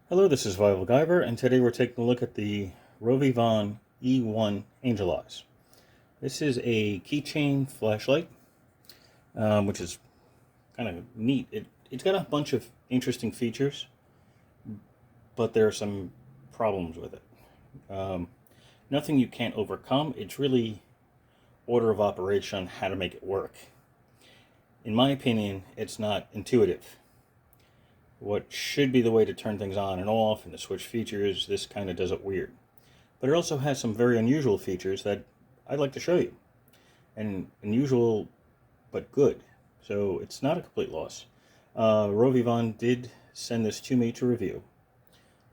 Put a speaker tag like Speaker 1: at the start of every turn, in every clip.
Speaker 1: Hello, this is Survival-gyver, and today we're taking a look at the RovyVon E1 Angel Eyes. This is a keychain flashlight, which is kind of neat. It's got a bunch of interesting features, but there are some problems with it. Nothing you can't overcome. It's really order of operation on how to make it work. In my opinion, it's not intuitive. What should be the way to turn things on and off and to switch features, this kind of does it weird. But it also has some very unusual features that I'd like to show you. And unusual, but good. So it's not a complete loss. RovyVon did send this to me to review.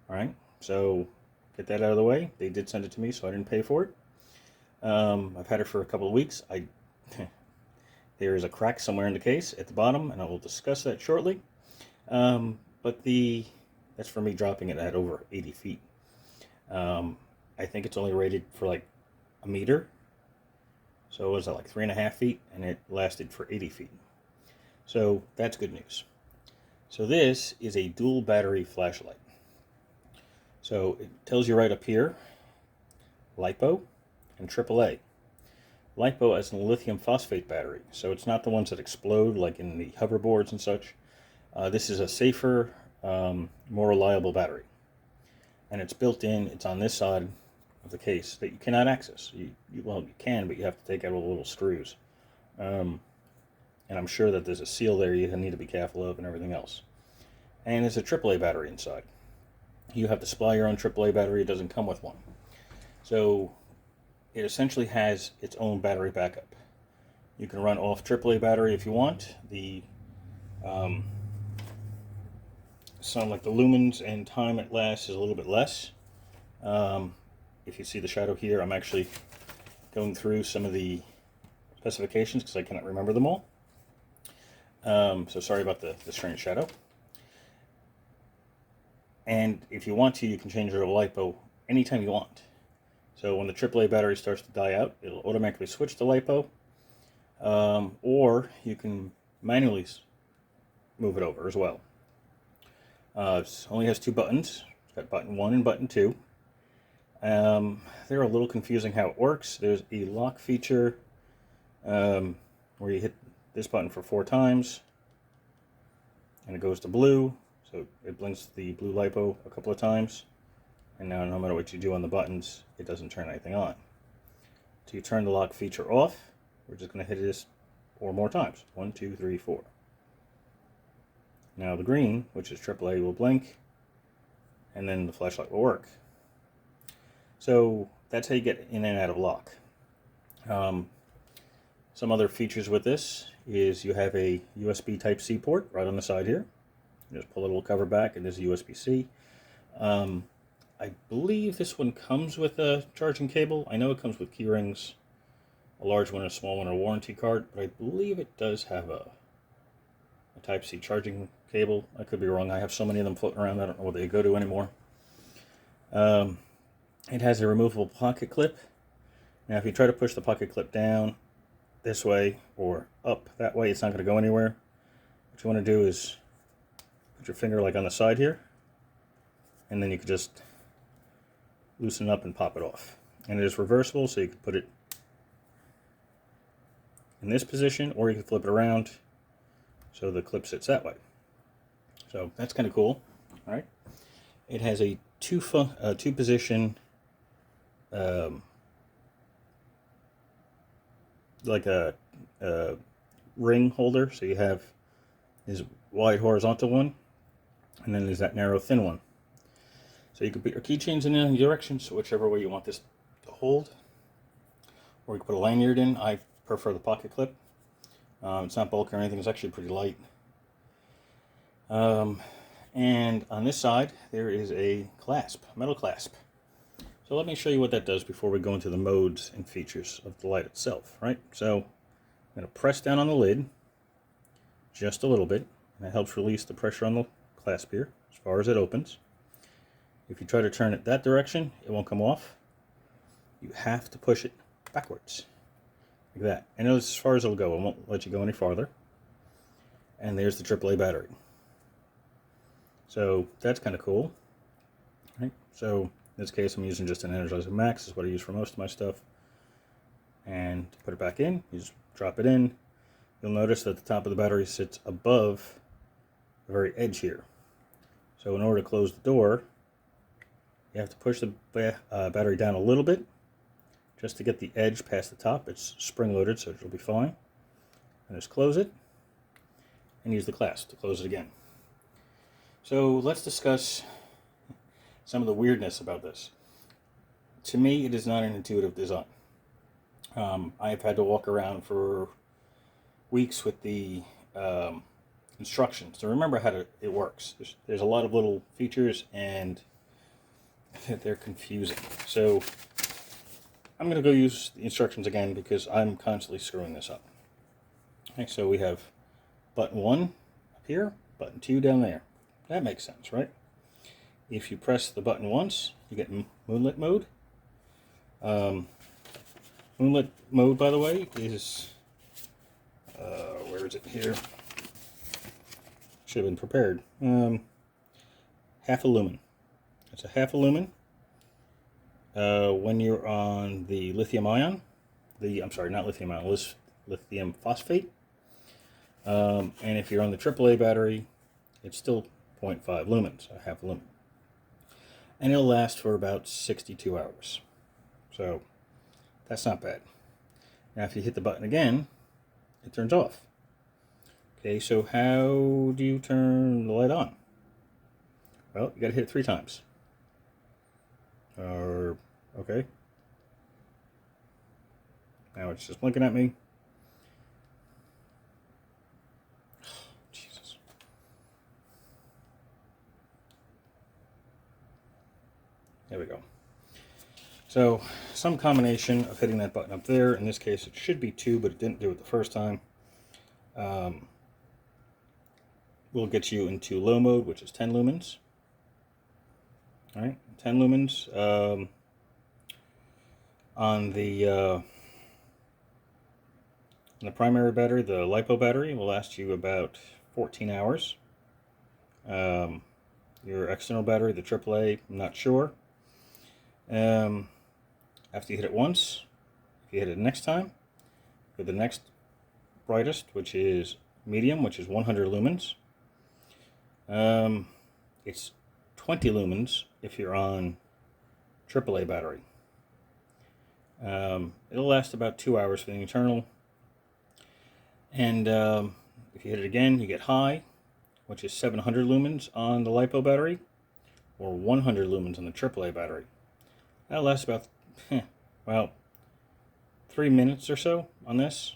Speaker 1: Alright, so get that out of the way. They did send it to me, so I didn't pay for it. I've had it for a couple of weeks. There is a crack somewhere in the case at the bottom, and I will discuss that shortly. But that's for me dropping it at over 80 feet. I think it's only rated for like a meter. So it was like 3.5 feet, and it lasted for 80 feet. So that's good news. So this is a dual battery flashlight. So it tells you right up here, LiPo and AAA. LiPo as a lithium phosphate battery. So it's not the ones that explode like in the hoverboards and such. This is a safer, more reliable battery. And it's built in, it's on this side of the case that you cannot access. Well, you can, but you have to take out all the little screws. And I'm sure that there's a seal there you need to be careful of and everything else. And there's a AAA battery inside. You have to supply your own AAA battery, it doesn't come with one. So it essentially has its own battery backup. You can run off AAA battery if you want. Some like the lumens and time it lasts is a little bit less. If you see the shadow here, I'm actually going through some of the specifications because I cannot remember them all. So sorry about the strange shadow. And if you want to, you can change your LiPo anytime you want. So when the AAA battery starts to die out, it'll automatically switch to LiPo. Or you can manually move it over as well. It only has 2 buttons. It's got button 1 and button 2. They're a little confusing how it works. There's a lock feature where you hit this button for 4 times and it goes to blue. So it blinks the blue LiPo a couple of times. And now no matter what you do on the buttons, it doesn't turn anything on. To turn the lock feature off, we're just going to hit this 4 more times. 1, 2, 3, 4. Now the green, which is AAA, will blink, and then the flashlight will work. So that's how you get in and out of lock. Some other features with this is you have a USB Type-C port right on the side here. You just pull the little cover back, and there's a USB-C. I believe this one comes with a charging cable. I know it comes with key rings, a large one, a small one, a warranty card, but I believe it does have a Type-C charging cable. I could be wrong. I have so many of them floating around, I don't know where they go to anymore. It has a removable pocket clip. Now if you try to push the pocket clip down this way or up that way, it's not going to go anywhere. What you want to do is put your finger like on the side here, and then you can just loosen it up and pop it off. And it is reversible, so you can put it in this position, or you can flip it around so the clip sits that way. So that's kind of cool. All right. It has a two position like a ring holder. So you have this wide horizontal one, and then there's that narrow thin one. So you can put your keychains in any direction, so whichever way you want this to hold. Or you can put a lanyard in. I prefer the pocket clip. It's not bulky or anything, it's actually pretty light. And on this side, there is a clasp, metal clasp. So let me show you what that does before we go into the modes and features of the light itself, right? So I'm going to press down on the lid just a little bit, and that helps release the pressure on the clasp here as far as it opens. If you try to turn it that direction, it won't come off. You have to push it backwards, like that. I know this is as far as it'll go. I won't let you go any farther. And there's the AAA battery. So that's kind of cool. So in this case, I'm using just an Energizer Max. Is what I use for most of my stuff. And to put it back in, you just drop it in. You'll notice that the top of the battery sits above the very edge here. So in order to close the door, you have to push the battery down a little bit just to get the edge past the top. It's spring-loaded, so it'll be fine. And just close it and use the clasp to close it again. So let's discuss some of the weirdness about this. To me, it is not an intuitive design. I've had to walk around for weeks with the instructions to remember how it works. There's a lot of little features and they're confusing. So I'm going to go use the instructions again because I'm constantly screwing this up. Okay, so we have button 1 up here, button 2 down there. That makes sense, right? If you press the button once, you get moonlight mode. Moonlight mode, by the way, is where is it here? Should have been prepared. Half a lumen. It's a half a lumen. When you're on the lithium ion, I'm sorry, not lithium ion, lithium phosphate. And if you're on the AAA battery, it's still 0.5 lumens, a half a lumen. And it'll last for about 62 hours. So that's not bad. Now if you hit the button again, it turns off. Okay, so how do you turn the light on? Well, you gotta hit it 3 times. Okay. Now it's just blinking at me. Jesus. There we go. So, some combination of hitting that button up there. In this case, it should be 2, but it didn't do it the first time. Will get you into low mode, which is 10 lumens. All right, 10 lumens. On the primary battery, the LiPo battery, will last you about 14 hours. Your external battery, the AAA, I'm not sure. After you hit it once, if you hit it next time, go to the next brightest, which is medium, which is 100 lumens. It's 20 lumens if you're on AAA battery. It'll last about 2 hours for the internal. And if you hit it again, you get high, which is 700 lumens on the LiPo battery, or 100 lumens on the AAA battery. That'll last about, well, 3 minutes or so on this,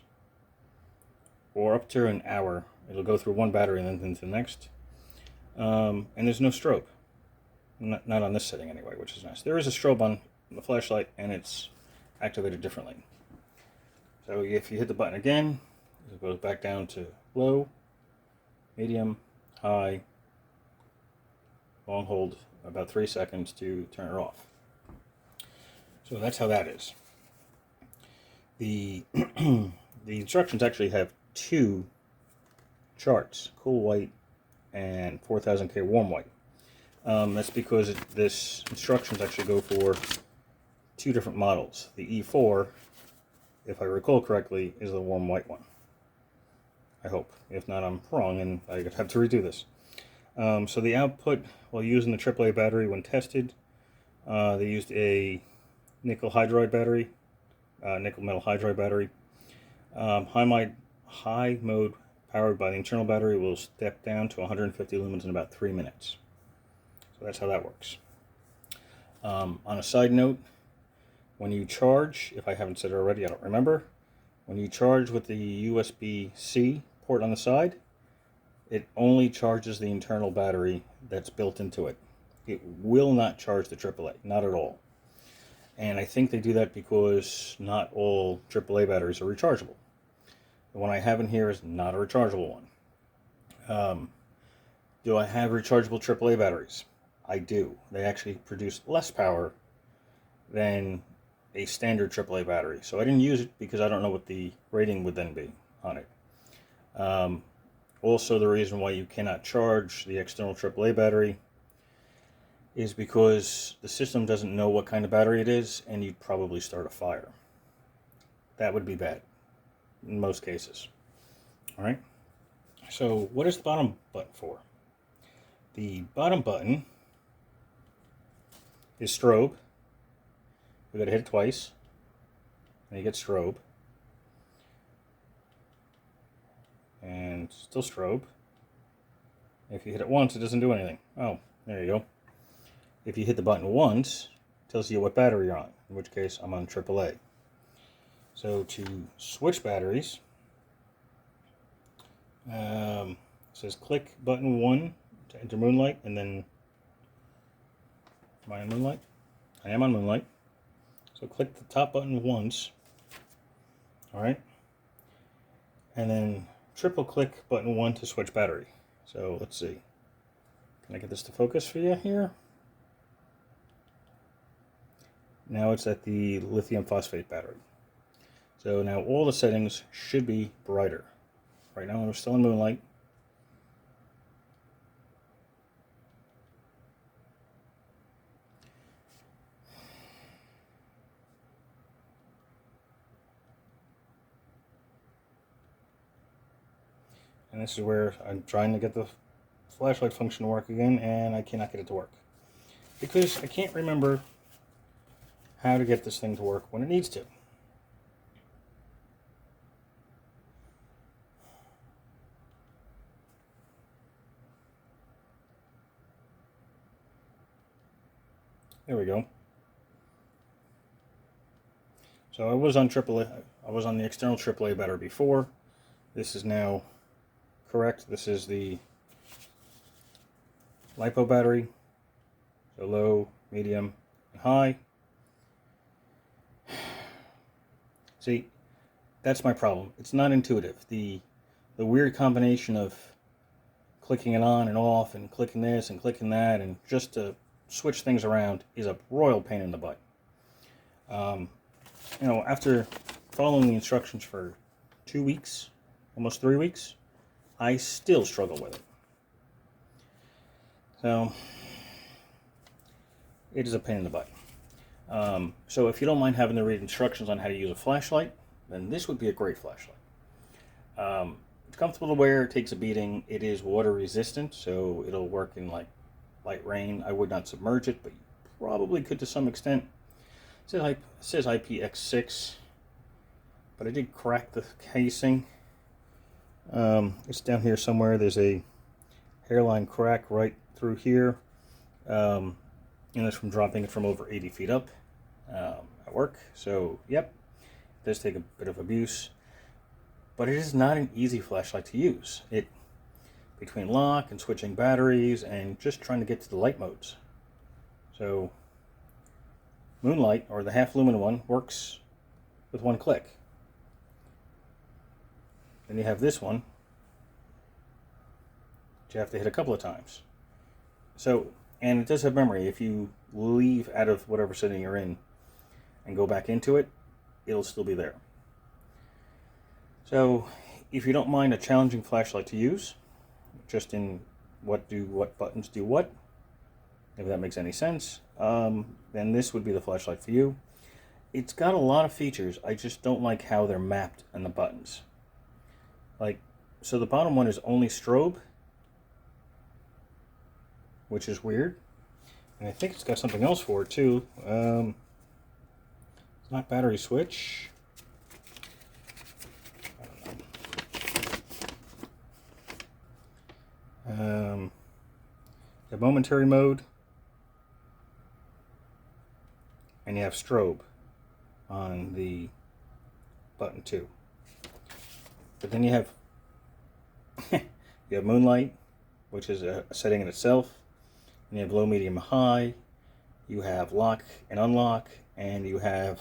Speaker 1: or up to an hour. It'll go through one battery and then into the next. And there's no strobe. Not on this setting anyway, which is nice. There is a strobe on the flashlight, and it's activated differently. So if you hit the button again, it goes back down to low, medium, high, long hold, about 3 seconds to turn it off. So that's how that is. The the instructions actually have 2 charts, cool white and 4000K warm white. That's because this instructions actually go for 2 different models. The E4, if I recall correctly, is the warm white one. I hope. If not, I'm wrong and I have to redo this. So the output, while using the AAA battery when tested, they used a nickel hydride battery, nickel metal hydride battery. High mode powered by the internal battery will step down to 150 lumens in about 3 minutes. So that's how that works. On a side note, when you charge, if I haven't said it already, I don't remember, when you charge with the USB-C port on the side, it only charges the internal battery that's built into it. It will not charge the AAA, not at all. And I think they do that because not all AAA batteries are rechargeable. The one I have in here is not a rechargeable one. Do I have rechargeable AAA batteries? I do. They actually produce less power than a standard AAA battery. So I didn't use it because I don't know what the rating would then be on it. Also, the reason why you cannot charge the external AAA battery is because the system doesn't know what kind of battery it is, and you'd probably start a fire. That would be bad in most cases. All right. So what is the bottom button for? The bottom button is strobe. We got to hit it twice, and you get strobe, and still strobe. If you hit it once, it doesn't do anything. Oh, there you go. If you hit the button once, it tells you what battery you're on, in which case I'm on AAA. So to switch batteries, it says click button 1 to enter moonlight, and then, am I on moonlight? I am on moonlight. So click the top button once, all right, and then triple click button 1 to switch battery. So let's see, can I get this to focus for you here? Now it's at the lithium phosphate battery. So now all the settings should be brighter. Right now we're still in moonlight. And this is where I'm trying to get the flashlight function to work again, and I cannot get it to work. Because I can't remember how to get this thing to work when it needs to. There we go. So I was on AAA. I was on the external AAA battery before. This is now correct. This is the LiPo battery. So low, medium, and high. See, that's my problem. It's not intuitive. The weird combination of clicking it on and off and clicking this and clicking that and just to switch things around is a royal pain in the butt. You know, after following the instructions for 2 weeks, almost 3 weeks, I still struggle with it. So it is a pain in the butt. So if you don't mind having to read instructions on how to use a flashlight, then this would be a great flashlight. It's comfortable to wear, it takes a beating, it is water resistant, so it'll work in like light rain. I would not submerge it, but you probably could to some extent. It says IPX6, but I did crack the casing. It's down here somewhere. There's a hairline crack right through here, and that's from dropping it from over 80 feet up at work. So, yep, it does take a bit of abuse, but it is not an easy flashlight to use. Between lock and switching batteries and just trying to get to the light modes. So, moonlight, or the half lumen one, works with one click. Then you have this one, which you have to hit a couple of times. So, and it does have memory. If you leave out of whatever setting you're in and go back into it, it'll still be there. So, if you don't mind a challenging flashlight to use, just in what buttons do what, if that makes any sense, then this would be the flashlight for you. It's got a lot of features. I just don't like how they're mapped on the buttons. Like, so the bottom one is only strobe, which is weird. And I think it's got something else for it too. It's not battery switch. I don't know. The momentary mode, and you have strobe on the button 2. But then you have moonlight, which is a setting in itself. And you have low, medium, high. You have lock and unlock, and you have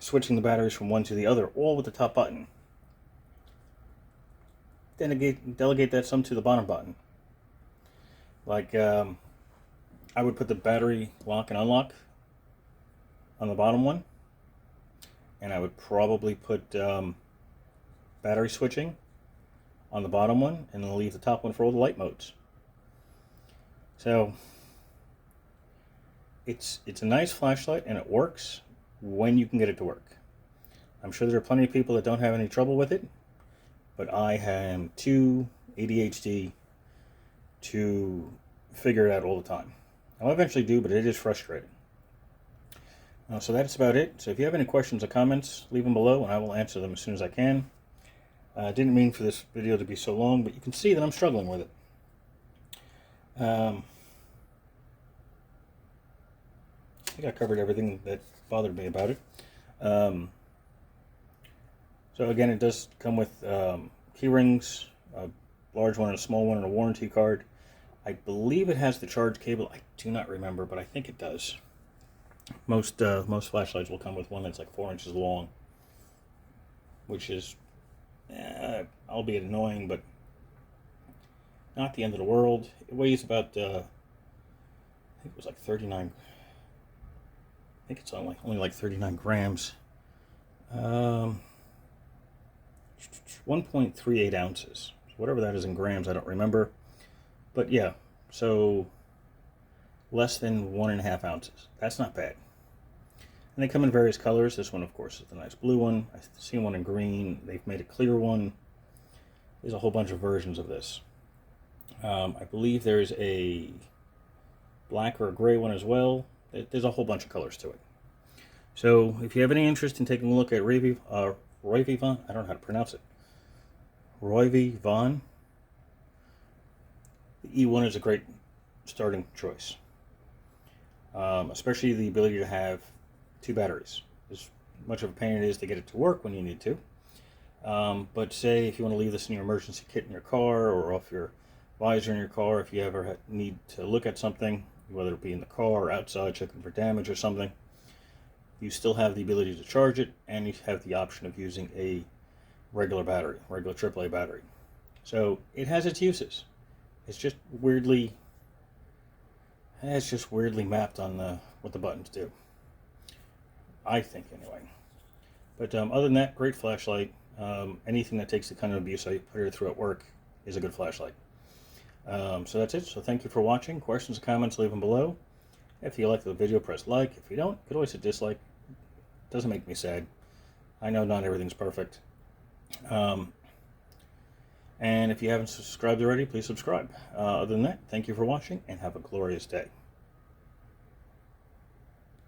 Speaker 1: switching the batteries from one to the other, all with the top button. Delegate that some to the bottom button. Like, I would put the battery lock and unlock on the bottom one, and I would probably put battery switching on the bottom one, and then leave the top one for all the light modes. So it's a nice flashlight, and it works when you can get it to work. I'm sure there are plenty of people that don't have any trouble with it, but I am too ADHD to figure it out all the time. I'll eventually do, but it is frustrating. So that's about it. So if you have any questions or comments, leave them below and I will answer them as soon as I can. I didn't mean for this video to be so long, but you can see that I'm struggling with it. I think I covered everything that bothered me about it. So again, it does come with key rings, a large one and a small one, and a warranty card. I believe it has the charge cable. I do not remember, but I think it does. Most flashlights will come with one that's like 4 inches long, which is, albeit annoying, but not the end of the world. It weighs about, I think it was like 39. I think it's only like 39 grams. 1.38 ounces. Whatever that is in grams, I don't remember. But yeah, so less than 1.5 ounces. That's not bad. And they come in various colors. This one, of course, is the nice blue one. I've seen one in green. They've made a clear one. There's a whole bunch of versions of this. I believe there's a black or a gray one as well. There's a whole bunch of colors to it. So if you have any interest in taking a look at RovyVon, I don't know how to pronounce it. RovyVon. The E1 is a great starting choice. Especially the ability to have 2 batteries. As much of a pain it is to get it to work when you need to. But say if you want to leave this in your emergency kit in your car, or off your visor in your car, if you ever need to look at something, whether it be in the car or outside checking for damage or something, you still have the ability to charge it, and you have the option of using a regular battery, regular AAA battery. So it has its uses. It's just weirdly mapped on what the buttons do. I think, anyway. But other than that, great flashlight. Anything that takes the kind of abuse I put her through at work is a good flashlight. So that's it. So thank you for watching. Questions, comments, leave them below. If you like the video, press like. If you don't, you could always hit dislike. It doesn't make me sad. I know not everything's perfect. And if you haven't subscribed already, please subscribe. Other than that, thank you for watching, and have a glorious day.